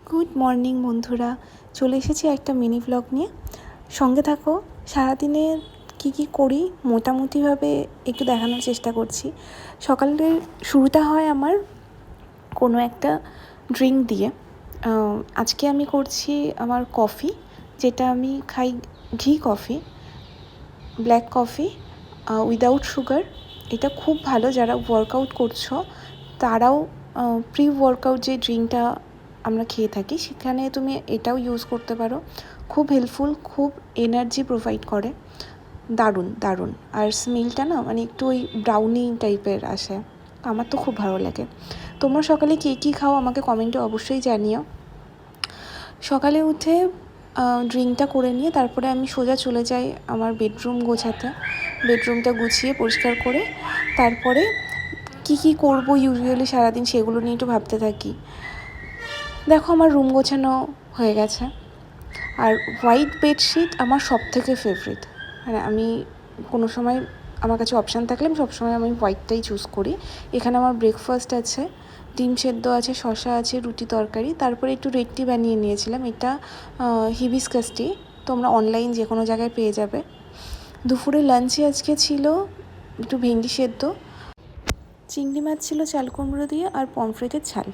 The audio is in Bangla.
গুড মর্নিং বন্ধুরা, চলে এসেছি একটা মিনি ব্লগ নিয়ে। সঙ্গে থাকো। সারাদিনে কি করি মোটামুটিভাবে একটু দেখানোর চেষ্টা করছি। সকালের শুরুটা হয় আমার কোনো একটা ড্রিঙ্ক দিয়ে। আজকে আমি করছি আমার কফি, যেটা আমি খাই ঘি coffee, black coffee without sugar. এটা খুব ভালো, যারা ওয়ার্কআউট করছো তারাও প্রি ওয়ার্কআউট যে ড্রিঙ্কটা আমরা খেয়ে থাকি সেখানে তুমি এটাও ইউজ করতে পারো। খুব হেল্পফুল, খুব এনার্জি প্রোভাইড করে, দারুণ দারুণ। আর স্মেলটা না মানে একটু ওই ব্রাউনি টাইপের আসে, আমার তো খুব ভালো লাগে। তোমরা সকালে কী খাও আমাকে কমেন্টে অবশ্যই জানিও। সকালে উঠে ড্রিঙ্কটা করে নিয়ে তারপরে আমি সোজা চলে যাই আমার বেডরুম গোছাতে। বেডরুমটা গুছিয়ে পরিষ্কার করে তারপরে কী করবো ইউজুয়ালি সারাদিন সেগুলো নিয়ে একটু ভাবতে থাকি। দেখো, আমার রুম গোছানো হয়ে গেছে। আর হোয়াইট বেডশিট আমার সব থেকে ফেভারিট। মানে আমি কোনো সময় আমার কাছে অপশান থাকলে আমি সবসময় হোয়াইটটাই চুজ করি। এখানে আমার ব্রেকফাস্ট আছে, ডিম সেদ্ধ আছে, শসা আছে, রুটি তরকারি, তারপরে একটু রেড টি বানিয়ে নিয়েছিলাম। এটা হিবিস্কাস টি, তোমরা অনলাইন যে কোনো জায়গায় পেয়ে যাবে। দুপুরে লাঞ্চে আজকে ছিল একটু ভেন্ডি সেদ্ধ, চিংড়ি মাছ ছিল চাল কুমড়ো দিয়ে, আর পমফ্রেটের ঝাল।